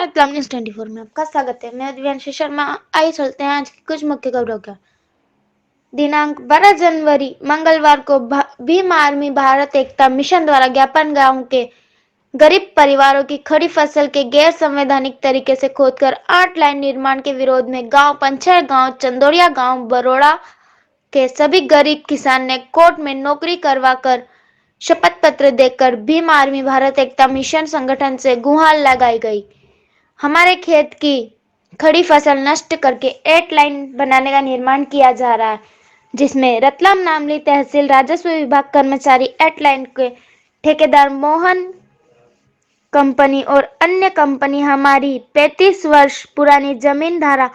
Ratlam news 24 में आपका स्वागत है। मैं दिव्यांशी शर्मा। आइए चलते हैं आज की कुछ मुख्य खबरों का। दिनांक 12 जनवरी मंगलवार को भीम आर्मी भारत एकता मिशन द्वारा ज्ञापन गांव के गरीब परिवारों की खड़ी फसल के गैर संवैधानिक तरीके से खोदकर 8 लाइन निर्माण के विरोध में गांव पंचर गांव चंदोड़िया गांव बरोड़ा के सभी गरीब किसान ने कोर्ट में नौकरी करवाकर शपथ पत्र देकर भीम आर्मी भारत एकता मिशन संगठन से गुहार लगाई गई। हमारे खेत की खड़ी फसल नष्ट करके 8 लाइन बनाने का निर्माण किया जा रहा है, जिसमें रतलाम नामली तहसील राजस्व विभाग कर्मचारी 8 लाइन के ठेकेदार मोहन कंपनी और अन्य कंपनी हमारी 35 वर्ष पुरानी जमीन धारा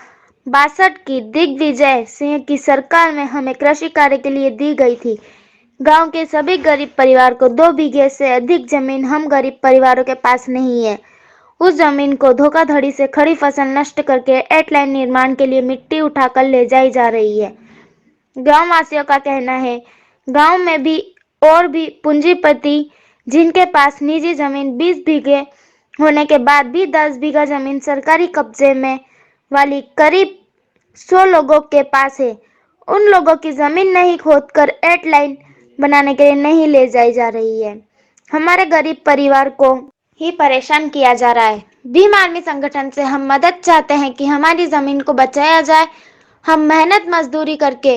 62 की दिग्विजय सिंह की सरकार में हमें कृषि कार्य के लिए दी गई थी। गांव के सभी गरीब परिवार को 2 बीघे से अधिक जमीन हम गरीब परिवारों के पास नहीं है। उस जमीन को धोखाधड़ी से खड़ी फसल नष्ट करके 8 लाइन निर्माण के लिए मिट्टी उठाकर ले जाई जा रही है। गांव वासियों का कहना है, गांव में भी और भी पूंजीपति जिनके पास निजी जमीन 20 बीघे होने के बाद भी 10 बीघा जमीन सरकारी कब्जे में वाली करीब 100 लोगों के पास है, उन लोगों की जमीन नहीं खोदकर 8 लाइन बनाने के लिए नहीं ले जाई जा रही है। हमारे गरीब परिवार को ही परेशान किया जा रहा है। भीम आर्मी संगठन से हम मदद चाहते हैं कि हमारी जमीन को बचाया जाए। हम मेहनत मजदूरी करके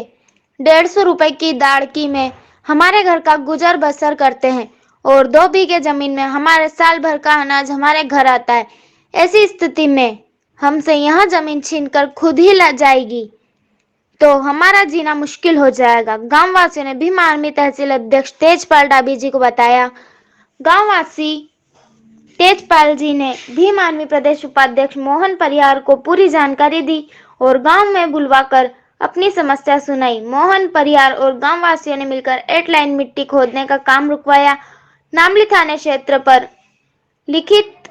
150 रुपए की दाड़की में हमारे घर का गुजर बसर करते हैं और 2 बीघे जमीन में हमारे साल भर का अनाज हमारे घर आता है। ऐसी स्थिति में हमसे यह जमीन छीनकर खुद ही ला जाएगी तो हमारा जीना मुश्किल हो जाएगा। गांव वासियों ने भीम आर्मी तहसील अध्यक्ष तेजपाल डाबी जी को बताया। गांव वासी तेजपाल जी ने भीम आर्मी प्रदेश उपाध्यक्ष मोहन परिहार को पूरी जानकारी दी और गांव में बुलवाकर अपनी समस्या सुनाई। मोहन परिहार और गांव वासियों ने मिलकर 8 लाइन मिट्टी खोदने का काम रुकवाया। नामली थाने क्षेत्र पर लिखित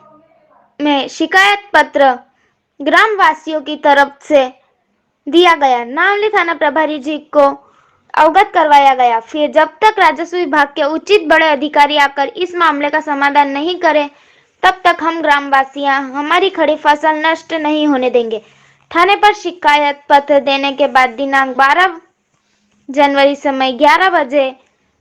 में शिकायत पत्र ग्राम वासियों की तरफ से दिया गया। नामली थाना प्रभारी जी को अवगत करवाया गया। फिर जब तक राजस्व विभाग के उचित बड़े अधिकारी आकर इस मामले का समाधान नहीं करें, तब तक हम ग्रामवासियां हमारी खड़ी फसल नष्ट नहीं होने देंगे। थाने पर शिकायत पत्र देने के बाद दिनांक 12 जनवरी समय 11 बजे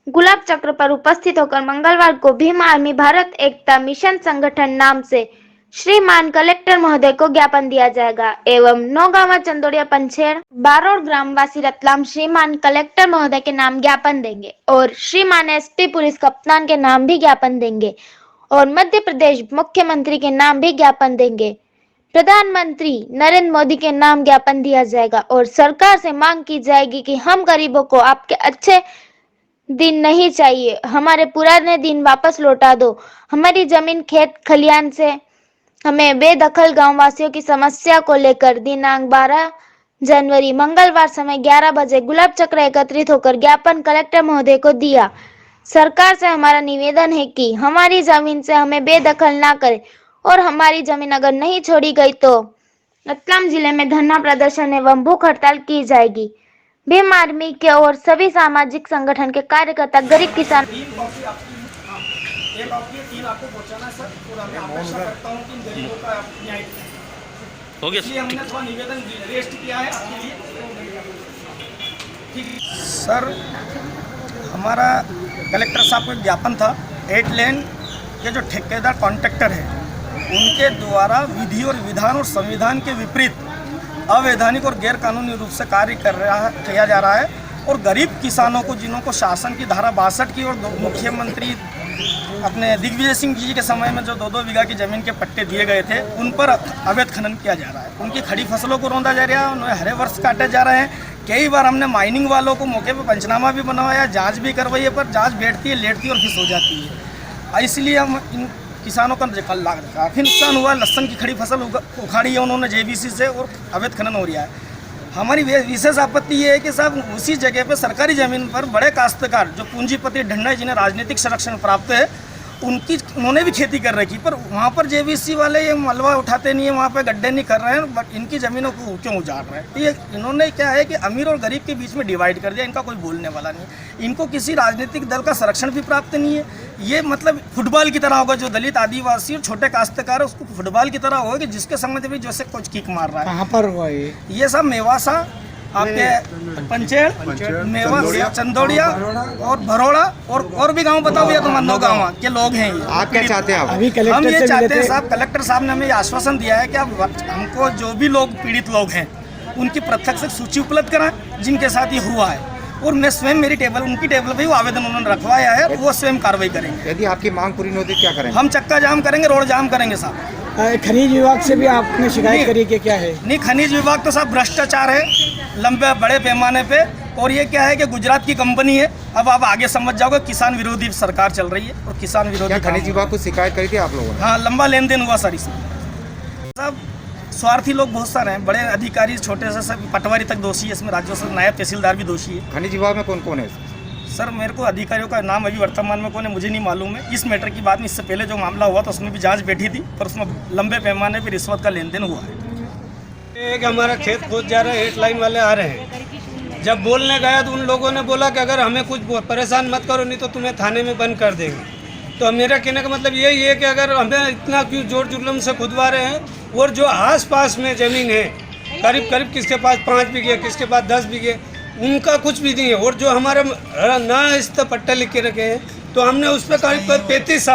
गुलाब चक्र पर उपस्थित होकर मंगलवार को भीम आर्मी भारत एकता मिशन संगठन नाम से श्रीमान कलेक्टर महोदय को ज्ञापन दिया जाएगा एवं नौगावा चंदोड़िया पंचेड़ बारोड़ ग्रामवासी रतलाम श्रीमान कलेक्टर महोदय के नाम ज्ञापन देंगे और श्रीमान एसपी पुलिस कप्तान के नाम भी ज्ञापन देंगे और मध्य प्रदेश मुख्यमंत्री के नाम भी ज्ञापन देंगे। प्रधानमंत्री नरेंद्र मोदी के नाम ज्ञापन दिया जाएगा और सरकार से मांग की जाएगी कि हम गरीबों को आपके अच्छे दिन नहीं चाहिए, हमारे पुराने दिन वापस लौटा दो। हमारी जमीन खेत खलियान से हमें बेदखल गांव वासियों की समस्या को लेकर दिनांक 12 जनवरी मंगलवार समय 11 बजे गुलाब चक्र एकत्रित होकर ज्ञापन कलेक्टर महोदय को दिया। सरकार से हमारा निवेदन है कि हमारी जमीन से हमें बेदखल ना करे और हमारी जमीन अगर नहीं छोड़ी गई तो रतलाम जिले में धरना प्रदर्शन एवं भूख हड़ताल की जाएगी। भीम आर्मी के और सभी सामाजिक संगठन के कार्यकर्ता गरीब किसान एक आपकी 3 आपको पहुंचाना है सर, और मैं अपेक्षा करता हूं कि इन गरीबों का न्याय हो गया। इसलिए हमने थोड़ा निवेदन रेस्ट किया है आपके लिए। ठीक सर, हमारा कलेक्टर साहब को एक ज्ञापन था। 8 लेन के जो ठेकेदार कॉन्ट्रैक्टर है उनके द्वारा विधि और विधान और संविधान के विपरीत अवैधानिक और गैर कानूनी रूप से कार्य किया जा रहा है और गरीब किसानों को, जिनको शासन की धारा 62 की और मुख्यमंत्री अपने दिग्विजय सिंह जी के समय में जो 2-2 बीघा की ज़मीन के पट्टे दिए गए थे, उन पर अवैध खनन किया जा रहा है। उनकी खड़ी फसलों को रौंदा जा रहा है, उन्हें हरे वर्ष काटे जा रहे हैं। कई बार हमने माइनिंग वालों को मौके पर पंचनामा भी बनवाया, जांच भी करवाई है, पर जांच बैठती है, लेटती है और फिर सो जाती है। इसलिए हम इन किसानों का काफ़ी नुकसान हुआ। लहसुन की खड़ी फसल उखाड़ी है उन्होंने JVC से और अवैध खनन हो रहा है। हमारी विशेष आपत्ति ये है कि साहब उसी जगह पर सरकारी ज़मीन पर बड़े काश्तकार जो पूंजीपति ढंढ है, जिन्हें राजनीतिक संरक्षण प्राप्त है, उन्होंने भी खेती कर रखी, पर वहाँ पर जेवीसी वाले ये मलबा उठाते नहीं है, वहाँ पे गड्ढे नहीं कर रहे हैं, बट इनकी ज़मीनों को क्यों उजाड़ रहे हैं? ये इन्होंने क्या है कि अमीर और गरीब के बीच में डिवाइड कर दिया, इनका कोई बोलने वाला नहीं है। इनको किसी राजनीतिक दल का संरक्षण भी प्राप्त नहीं है। ये मतलब फुटबॉल की तरह होगा, जो दलित आदिवासी और छोटे काश्तकार है उसको फुटबॉल की तरह होगा कि जिसके संग भी जैसे कुछ किक मार रहा है। कहाँ पर हुआ ये सब मेवासा, आपके पंचेड़, मेवा, चंदौड़िया और भरोड़ा और भी गांव बताओ या तो मन्नो गाँव के लोग हैं। आप क्या चाहते हैं? आप अभी हम कलेक्टर ये से चाहते मिले हैं थे। साहब, कलेक्टर साहब ने हमें ये आश्वासन दिया है कि अब हमको जो भी लोग पीड़ित लोग हैं उनकी पृथक से सूची उपलब्ध कराएं जिनके साथ ये हुआ है, और मैं स्वयं मेरी टेबल, उनकी टेबल पे वो आवेदन उन्होंने रखवाया है, वो स्वयं कार्रवाई करेंगे। यदि आपकी मांग पूरी नहीं होती क्या करेंगे? हम चक्का जाम करेंगे, रोड जाम करेंगे साहब। खनिज विभाग से भी आपने शिकायत करी कि क्या है? नहीं, खनिज विभाग तो साहब भ्रष्टाचार है लंबे बड़े पैमाने पे, और ये क्या है कि गुजरात की कंपनी है। अब आप आगे समझ जाओगे, किसान विरोधी सरकार चल रही है और किसान विरोधी क्या काम खनिज हो विभाग को शिकायत करी थी आप लोगों ने? हाँ, लंबा लेन देन हुआ सर इसमें। सब स्वार्थी लोग बहुत सारे हैं, बड़े अधिकारी छोटे से सब पटवारी तक दोषी है इसमें, राज्यों से नायब तहसीलदार भी दोषी है। खनिज विभाग में कौन कौन है? सर मेरे को अधिकारियों का नाम अभी वर्तमान में कौन है मुझे नहीं मालूम है। इस मैटर की बात में इससे पहले जो मामला हुआ तो उसमें भी जांच बैठी थी, पर उसमें लंबे पैमाने पर रिश्वत का लेन देन हुआ है। एक हमारा खेत खोद जा रहा है, हेड लाइन वाले आ रहे हैं। जब बोलने गया तो उन लोगों ने बोला कि अगर हमें कुछ परेशान मत करो, नहीं तो तुम्हें थाने में बंद कर देंगे। तो मेरा कहने का मतलब यही है कि अगर हमें इतना क्यों जोर जुलम से खुदवा रहे हैं, और जो आस पास में ज़मीन है करीब करीब किसके पास 5 बीघे, किसके पास 10 बीघे, उनका कुछ भी नहीं है। और जो हमारा ना इस तरह पट्टा लिख के रखे हैं, तो हमने उस पर करीब 35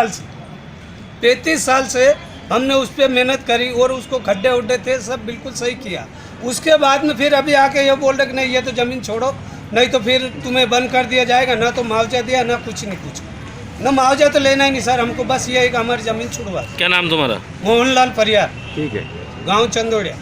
साल से हमने उस पर मेहनत करी, और उसको खड्डे उड्डे थे सब बिल्कुल सही किया। उसके बाद में फिर अभी आके ये बोल रहे कि नहीं ये तो ज़मीन छोड़ो, नहीं तो फिर तुम्हें बंद कर दिया जाएगा, ना तो मुआवजा दिया ना कुछ नहीं, कुछ ना मुआवजा तो लेना ही नहीं सर हमको, बस ये है कि हमारी ज़मीन छुड़वा। क्या नाम तुम्हारा? मोहनलाल परियार, ठीक है। गांव चंदोड़िया।